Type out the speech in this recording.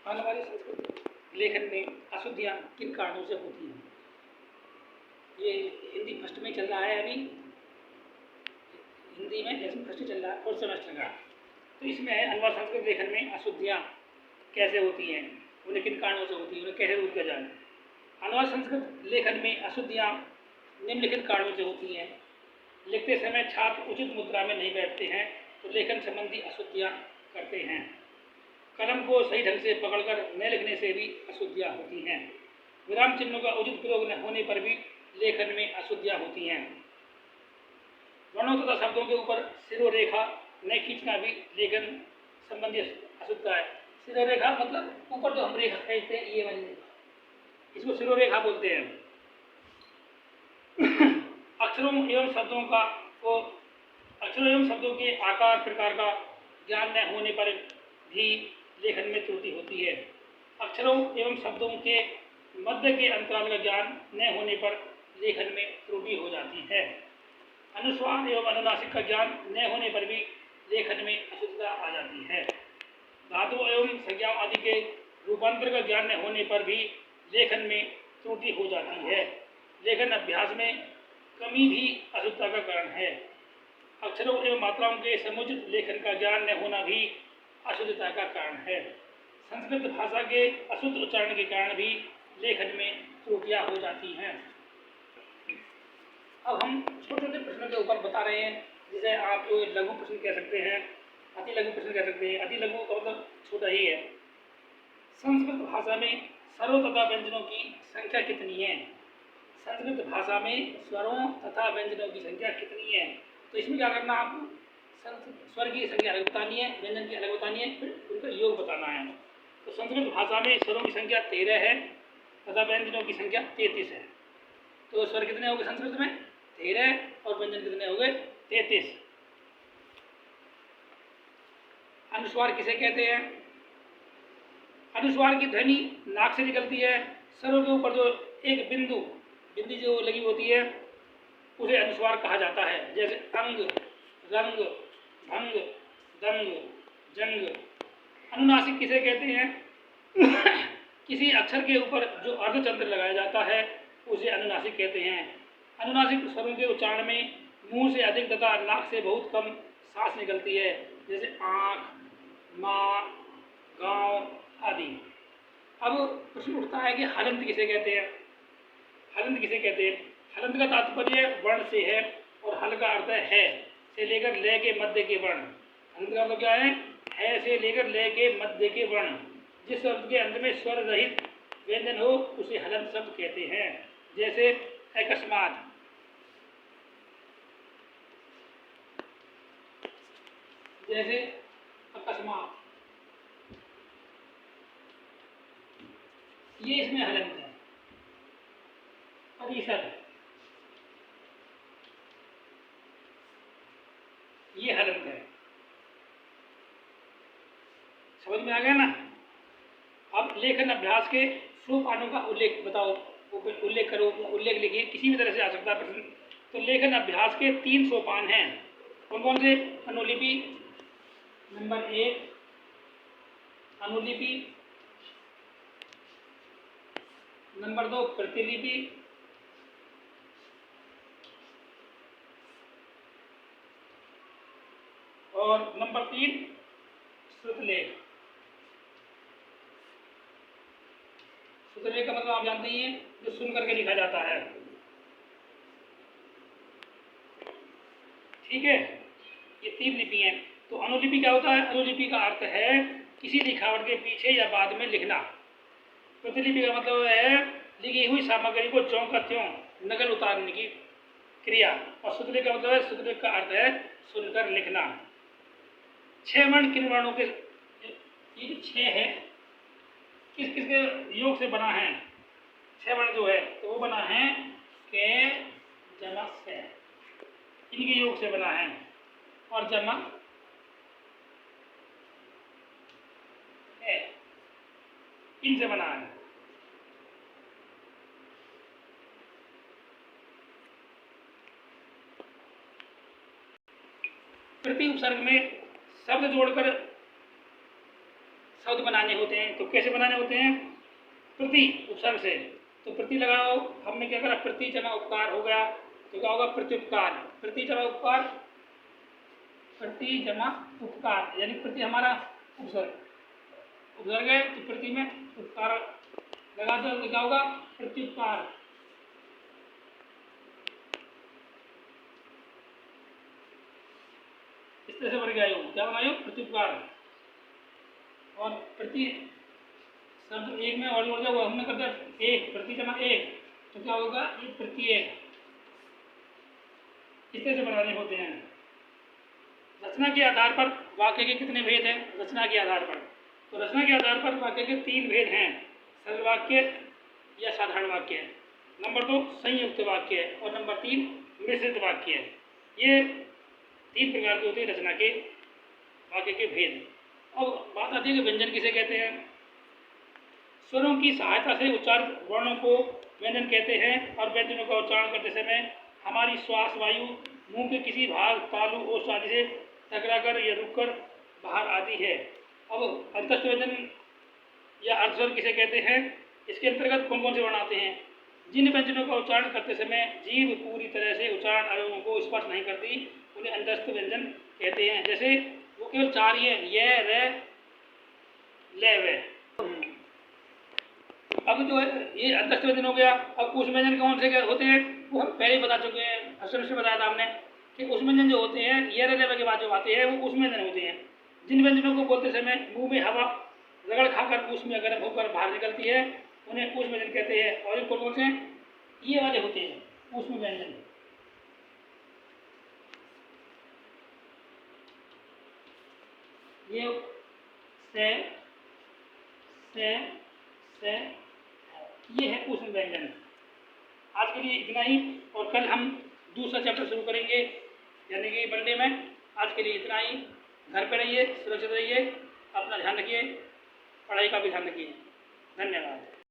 हमारे संस्कृत लेखन में अशुद्धियाँ किन कारणों से होती हैं? ये हिंदी फर्स्ट में चल रहा है अभी, हिंदी में लेसन फर्स्ट चल रहा है और सेमेस्टर का। तो इसमें है अनुवाद संस्कृत लेखन में अशुद्धियाँ कैसे होती हैं, उन्हें किन कारणों से होती हैं, उन्हें कैसे दूर किया जाए। अनुवाद संस्कृत लेखन में अशुद्धियाँ निम्नलिखित कारणों से होती हैं। लिखते समय छात्र उचित मुद्रा में नहीं बैठते हैं तो लेखन संबंधी अशुद्धियाँ करते हैं। कलम को सही ढंग से पकड़कर न लिखने से भी अशुद्धियाँ होती हैं। विराम चिन्हों का उचित प्रयोग न होने पर भी लेखन में अशुद्धियाँ होती हैं। वर्णों तथा शब्दों के ऊपर सिरोरेखा न खींचना भी लेखन संबंधी अशुद्धता है। सिरोरेखा मतलब ऊपर जो हम रेखा खींचते हैं, ये वाली रेखा, इसको सिरोरेखा बोलते हैं। अक्षरों एवं शब्दों के आकार प्रकार का ज्ञान न होने पर भी लेखन में त्रुटि होती है। अक्षरों एवं शब्दों के मध्य के अंतराल का ज्ञान न होने पर लेखन में त्रुटि हो जाती है। अनुस्वार एवं अनुनासिक का ज्ञान न होने पर भी लेखन में अशुद्धता आ जाती है। धातुओं एवं संज्ञाओं आदि के रूपांतर का ज्ञान न होने पर भी लेखन में त्रुटि हो जाती है। लेखन अभ्यास में कमी भी अशुद्धता का कारण है। अक्षरों एवं मात्राओं के समुचित लेखन का ज्ञान न होना भी अशुद्धता का कारण है। संस्कृत भाषा के अशुद्ध उच्चारण के कारण भी लेखन में त्रुटियां हो जाती हैं। अब हम छोटे छोटे प्रश्नों के ऊपर बता रहे हैं, जिसे आप लघु प्रश्न कह सकते हैं, अति लघु प्रश्न कह सकते हैं। अति लघु का मतलब छोटा ही है। संस्कृत भाषा में स्वरों तथा व्यंजनों की संख्या कितनी है? संस्कृत भाषा में स्वरों तथा व्यंजनों की संख्या कितनी है? तो इसमें क्या करना, आपको स्वर की संख्या अलग बतानी है, व्यंजन की अलग बतानी है, फिर उनका योग बताना है। तो संस्कृत भाषा में स्वरों की संख्या 13 है तथा व्यंजनों की संख्या 33 है। तो स्वर कितने हो गए संस्कृत में? 13 और व्यंजन कितने हो गए? 33। अनुस्वार किसे कहते हैं? अनुस्वार की ध्वनि नाक से निकलती है। स्वरों के ऊपर जो एक बिंदी जो लगी होती है उसे अनुस्वार कहा जाता है। जैसे अंग, रंग, भंग, दंग, जंग। अनुनासिक किसे कहते हैं? किसी अक्षर के ऊपर जो अर्धचंद्र लगाया जाता है उसे अनुनासिक कहते हैं। अनुनासिक स्वरों के उच्चारण में मुंह से अधिक तथा नाक से बहुत कम सांस निकलती है। जैसे आँख, माँ, गाँव आदि। अब प्रश्न उठता है कि हलंत किसे कहते हैं? हलंत किसे कहते हैं? हलंत का तात्पर्य वर्ण से है और हल का अर्थ है से लेकर लय के मध्य के वर्ण। हलंत का मतलब क्या है से लेकर लय के मध्य के वर्ण। जिस शब्द के अंत में स्वर रहित व्यंजन हो उसे हलंत शब्द कहते हैं। जैसे अकस्मात, जैसे अकस्मात, ये इसमें हलंत है। परिषद, ये हलंत है। समझ में आ गया ना? अब लेखन अभ्यास के सोपानों का उल्लेख बताओ, उल्लेख करो, उल्लेख लिखिए, किसी भी तरह से आ सकता है प्रश्न। तो लेखन अभ्यास के 3 सोपान हैं। कौन कौन से? अनुलिपि नंबर 1, अनुलिपि नंबर 2, प्रतिलिपि और नंबर 3 श्रुतलेख। श्रुतलेख का मतलब आप जानते ही हैं, जो सुन करके लिखा जाता है। ठीक है, ये 3 लिपि हैं। तो अनुलिपि क्या होता है? अनुलिपि का अर्थ है किसी लिखावट के पीछे या बाद में लिखना। प्रतिलिपि का मतलब है लिखी हुई सामग्री को ज्यों का त्यों नकल उतारने की क्रिया। और श्रुतलेख का मतलब है, श्रुतलेख का अर्थ है सुनकर लिखना। 6 वर्ण किन वर्णों के? ये 6 है, किस किस के योग से बना है? 6 वर्ण जो है तो वो बना है के, जमक से, इनके योग से बना है। और जमक है, इनसे बना है। प्रति उपसर्ग में शब्द जोड़कर शब्द बनाने होते हैं। तो कैसे बनाने होते हैं? प्रति उपसर्ग से। तो प्रति लगाओ, हमने क्या करा, प्रति जमा उपकार हो गया, तो क्या होगा, प्रत्युपकार। प्रति जमा उपकार, प्रति जमा उपकार, यानी प्रति हमारा उपसर्ग, उपसर्ग है तो प्रति में उपकार लगा दो तो क्या होगा, प्रत्युपकार। इस तरह से बन गया, क्या बनाए, प्रत्युपकार। और प्रति शब्द एक में और जोड़ दिया, वो हमने कर दिया एक, प्रति जमा एक, तो क्या होगा, ये प्रति एक। इस तरह से बनाने होते हैं। रचना के आधार पर वाक्य के कितने भेद हैं? रचना के आधार पर, तो रचना के आधार पर वाक्य के 3 भेद हैं, सरल वाक्य या साधारण वाक्य। नंबर 2 संयुक्त वाक्य और नंबर 3 मिश्रित वाक्य। ये 3 प्रकार के होते हैं रचना के वाक्य के भेद। अब बात आती है कि व्यंजन किसे कहते हैं। स्वरों की सहायता से उच्चारित वर्णों को व्यंजन कहते हैं और व्यंजनों का उच्चारण करते समय हमारी श्वास वायु मुंह के किसी भाग, तालु, ओष्ठ आदि से टकराकर या रुककर बाहर आती है। अब अंतस्थ व्यंजन या अर्धस्वर किसे कहते हैं? इसके अंतर्गत कौन कौन से वर्ण आते हैं? जिन व्यंजनों का उच्चारण करते समय जीभ पूरी तरह से उच्चारण अवयवों को स्पर्श नहीं करती उन्हें अंतस्थ व्यंजन कहते हैं। जैसे वो केवल 4 ही है, य, र, ल, व। अब जो है ये अंतस्थ व्यंजन हो गया। अब उस व्यंजन कौन से होते हैं वो हम पहले ही बता चुके हैं, अक्षर से बताया था हमने कि उस व्यंजन जो होते हैं ये रले के बाद जो आते हैं वो उस व्यंजन होते हैं। जिन व्यंजनों को बोलते समय मुंह में हवा रगड़ खाकर उसमें गर्म होकर बाहर निकलती है उन्हें उस व्यंजन कहते हैं। और कौन कौन से? ये वाले होते हैं उसमें व्यंजन। ये से ये है उसमें व्यंजन। आज के लिए इतना ही, और कल हम दूसरा चैप्टर शुरू करेंगे यानी कि मंडे में। आज के लिए इतना ही। घर पे रहिए, सुरक्षित रहिए, अपना ध्यान रखिए, पढ़ाई का भी ध्यान रखिए। धन्यवाद।